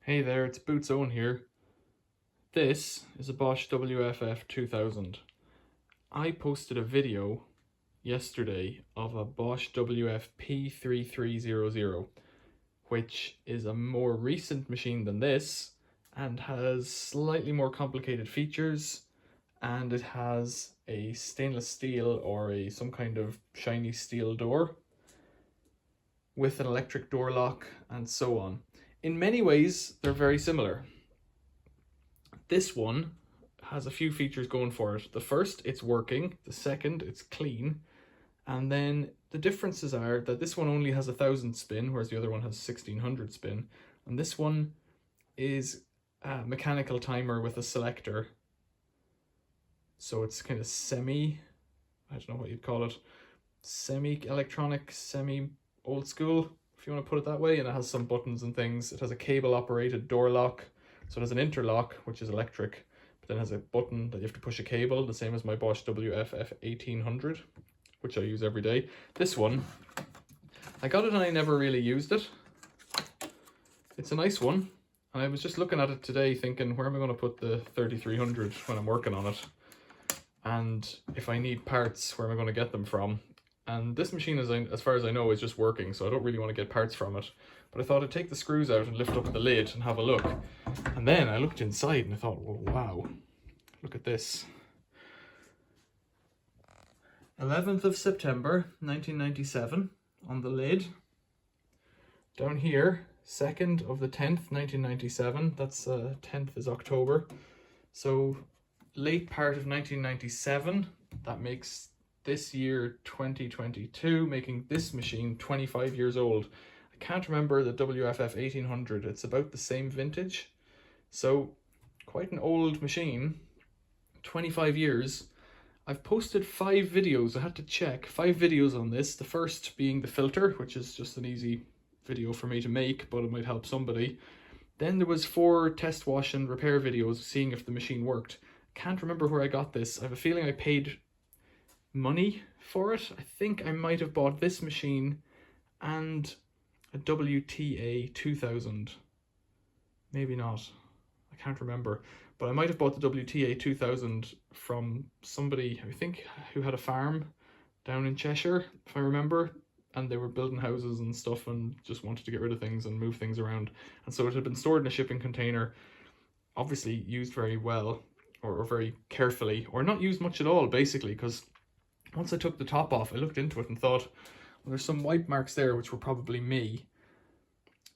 Hey there, it's Boots Own here. This is a Bosch WFF 2000. I posted a video yesterday of a Bosch WF P3300, which is a more recent machine than this and has slightly more complicated features, and it has a stainless steel or some kind of shiny steel door with an electric door lock and so on. In many ways, they're very similar. This one has a few features going for it. The first, it's working. The second, it's clean. And then the differences are that this one only has 1,000 spin, whereas the other one has 1,600 spin. And this one is a mechanical timer with a selector. So it's kind of I don't know what you'd call it, semi-electronic, semi-old school, if you want to put it that way. And it has some buttons and things. It has a cable-operated door lock. So it has an interlock, which is electric, but then has a button that you have to push a cable, the same as my Bosch WFF 1800, which I use every day. This one, I got it and I never really used it. It's a nice one, and I was just looking at it today thinking, where am I going to put the 3300 when I'm working on it? And if I need parts, where am I going to get them from? And this machine, as far as I know, is just working, so I don't really want to get parts from it. But I thought I'd take the screws out and lift up the lid and have a look. And then I looked inside and I thought, well, wow, look at this. 11th of September, 1997 on the lid. Down here, 2nd of the 10th, 1997. That's 10th is October. So late part of 1997, that makes this year 2022, making this machine 25 years old. I can't remember the WFF 1800, it's about the same vintage. So quite an old machine, 25 years. I've posted 5 videos, I had to check, 5 videos on this. The first being the filter, which is just an easy video for me to make, but it might help somebody. Then there was 4 test wash and repair videos seeing if the machine worked. Can't remember where I got this. I have a feeling I paid money for it. I think I might have bought this machine and a WTA 2000. Maybe not. I can't remember. But I might have bought the WTA 2000 from somebody, I think, who had a farm down in Cheshire, if I remember. And they were building houses and stuff and just wanted to get rid of things and move things around. And so it had been stored in a shipping container, obviously used very well or very carefully, or not used much at all, basically, because once I took the top off, I looked into it and thought, well, there's some wipe marks there, which were probably me.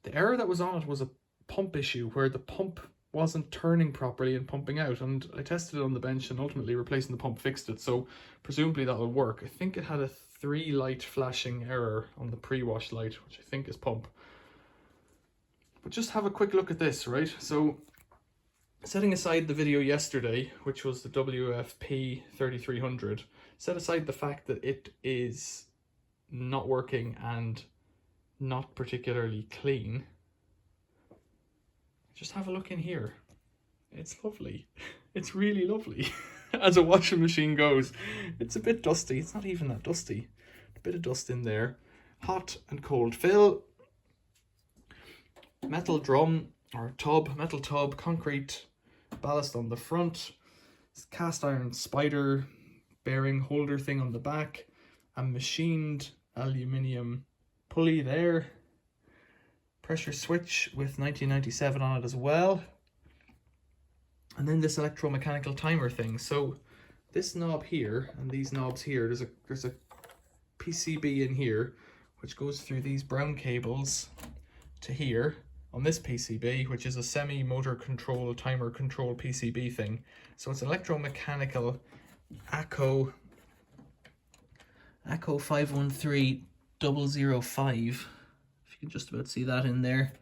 The error that was on it was a pump issue, where the pump wasn't turning properly and pumping out, and I tested it on the bench and ultimately replacing the pump fixed it, so presumably that'll work. I think it had a 3 light flashing error on the pre-wash light, which I think is pump. But just have a quick look at this, right? So setting aside the video yesterday, which was the WFP 3300, set aside the fact that it is not working and not particularly clean, just have a look in here. It's lovely. It's really lovely. As a washing machine goes. It's a bit dusty. It's not even that dusty. A bit of dust in there. Hot and cold fill. Metal drum or tub, metal tub, concrete ballast on the front. Cast iron spider bearing holder thing on the back. A machined aluminium pulley there. Pressure switch with 1997 on it as well. And then this electromechanical timer thing. So this knob here and these knobs here, there's a PCB in here which goes through these brown cables to here on this PCB, which is a semi-motor control timer control PCB thing. So it's electromechanical ACO 513005. You can just about see that in there,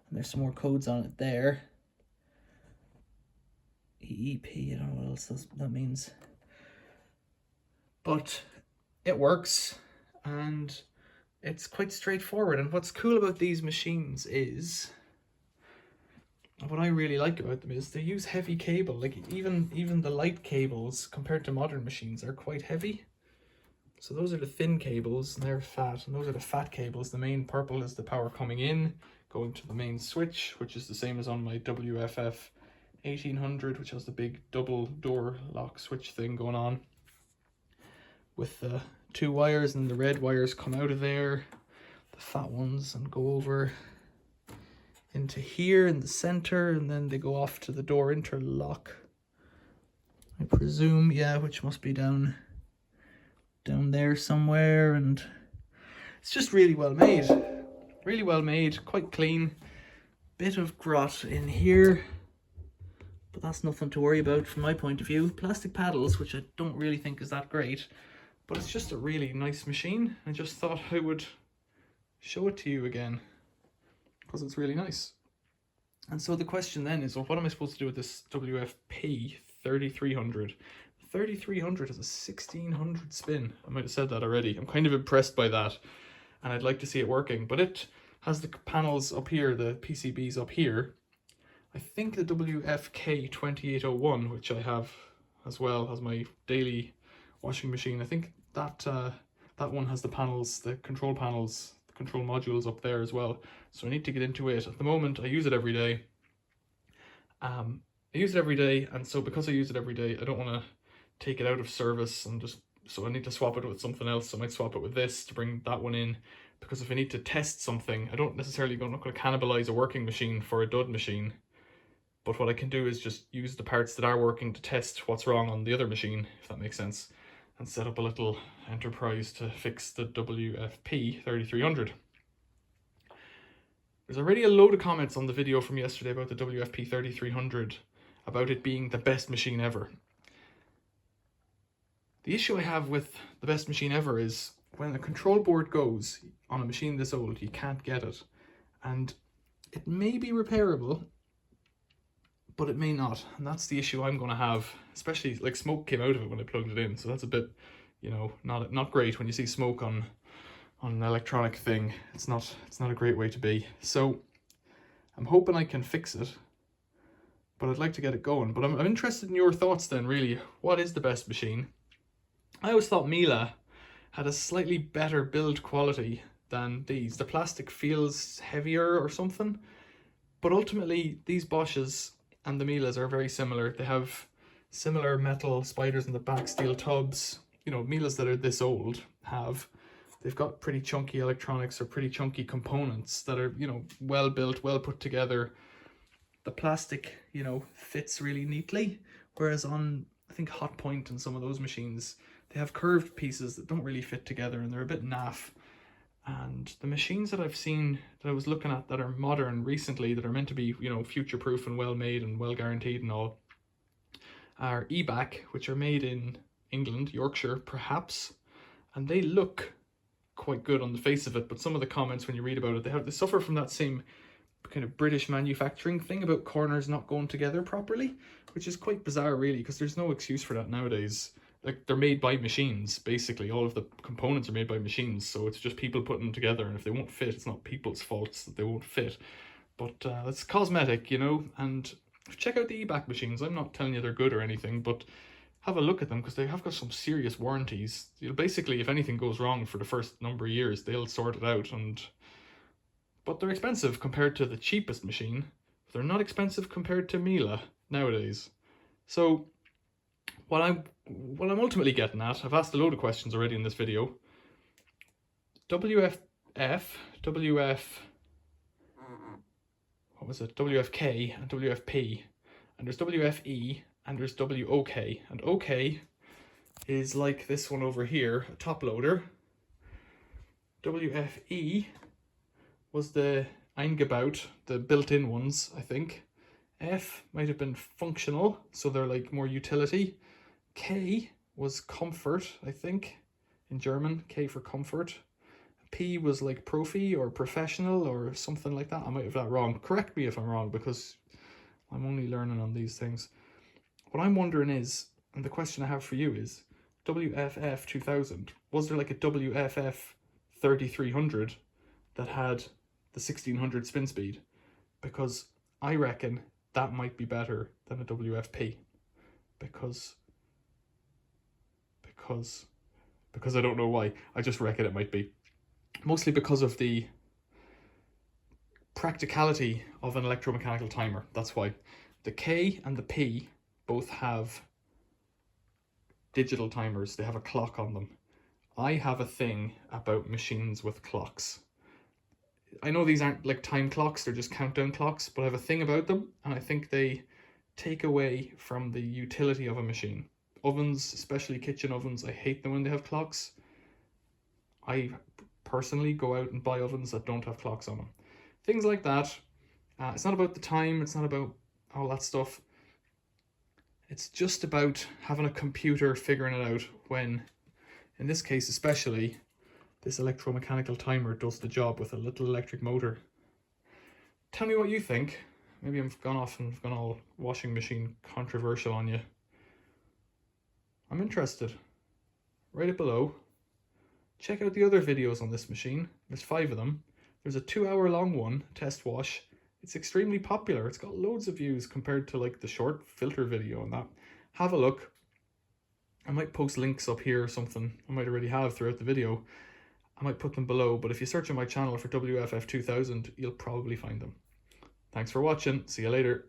and there's some more codes on it there. EEP, I don't know what else that means, but it works and it's quite straightforward. And what's cool about these machines is, what I really like about them is they use heavy cable. Like even the light cables compared to modern machines are quite heavy. So those are the thin cables and they're fat, and those are the fat cables. The main purple is the power coming in, going to the main switch, which is the same as on my WFF 1800, which has the big double door lock switch thing going on with the 2 wires, and the red wires come out of there, the fat ones, and go over into here in the center, and then they go off to the door interlock, I presume, yeah, which must be down there somewhere. And it's just really well made, quite clean. Bit of grot in here, but that's nothing to worry about from my point of view. Plastic paddles, which I don't really think is that great, but it's just a really nice machine. I just thought I would show it to you again because it's really nice. And so the question then is, well, what am I supposed to do with this WFP 3300? 3300 has a 1600 spin. I might have said that already. I'm kind of impressed by that, and I'd like to see it working. But it has the panels up here, the PCBs up here. I think the WFK 2801, which I have as well as my daily washing machine, I think that that one has the panels, the control panels, the control modules up there as well. So I need to get into it. At the moment, I use it every day. And so because I use it every day, I don't want to take it out of service and so I need to swap it with something else. So I might swap it with this to bring that one in, because if I need to test something, I'm not going to cannibalize a working machine for a dud machine. But what I can do is just use the parts that are working to test what's wrong on the other machine, if that makes sense, and set up a little enterprise to fix the WFP 3300. There's already a load of comments on the video from yesterday about the WFP 3300, about it being the best machine ever. The issue I have with the best machine ever is when a control board goes on a machine this old, you can't get it. And it may be repairable, but it may not. And that's the issue I'm going to have, especially like smoke came out of it when I plugged it in. So that's a bit, you know, not great when you see smoke on an electronic thing. It's not a great way to be. So I'm hoping I can fix it, but I'd like to get it going. But I'm interested in your thoughts then, really. What is the best machine? I always thought Miele had a slightly better build quality than these. The plastic feels heavier or something, but ultimately these Bosches and the Mieles are very similar. They have similar metal spiders in the back, steel tubs. You know, Mieles that are this old they've got pretty chunky electronics or pretty chunky components that are, you know, well built, well put together. The plastic, you know, fits really neatly, whereas on, I think, Hotpoint and some of those machines, they have curved pieces that don't really fit together and they're a bit naff. And the machines that I've seen, that I was looking at, that are modern recently, that are meant to be, you know, future-proof and well-made and well-guaranteed and all, are EBAC, which are made in England, Yorkshire, perhaps. And they look quite good on the face of it, but some of the comments when you read about it, they suffer from that same kind of British manufacturing thing about corners not going together properly, which is quite bizarre, really, because there's no excuse for that nowadays. Like, they're made by machines, basically. All of the components are made by machines, so it's just people putting them together, and if they won't fit, it's not people's faults that they won't fit. But it's cosmetic, you know, and check out the EBAC machines. I'm not telling you they're good or anything, but have a look at them, because they have got some serious warranties. You know, basically, if anything goes wrong for the first number of years, they'll sort it out. But they're expensive compared to the cheapest machine. They're not expensive compared to Miele nowadays. So what I'm ultimately getting at, I've asked a load of questions already in this video. WFK, and WFP, and there's WFE, and there's WOK. And OK is like this one over here, a top loader. WFE was the Eingebaut, the built-in ones, I think. F might have been functional, so they're like more utility. K was comfort, I think, in German, K for comfort. P was like profi or professional or something like that. I might have that wrong. Correct me if I'm wrong, because I'm only learning on these things. What I'm wondering is, and the question I have for you is, WFF 2000, was there like a WFF 3300 that had the 1600 spin speed? Because I reckon that might be better than a WFP, because I don't know why. I just reckon it might be. Mostly because of the practicality of an electromechanical timer. That's why. The K and the P both have digital timers. They have a clock on them. I have a thing about machines with clocks. I know these aren't like time clocks, they're just countdown clocks, but I have a thing about them, and I think they take away from the utility of a machine. Ovens, especially kitchen ovens, I hate them when they have clocks. I personally go out and buy ovens that don't have clocks on them. Things like that. It's not about the time, it's not about all that stuff. It's just about having a computer figuring it out when, in this case especially, this electromechanical timer does the job with a little electric motor. Tell me what you think. Maybe I've gone off and gone all washing machine controversial on you. I'm interested. Write it below. Check out the other videos on this machine. There's 5 of them. There's a 2-hour long one, test wash. It's extremely popular. It's got loads of views compared to like the short filter video and that. Have a look. I might post links up here or something. I might already have throughout the video. I might put them below, but if you search on my channel for WFF 2000, you'll probably find them. Thanks for watching. See you later.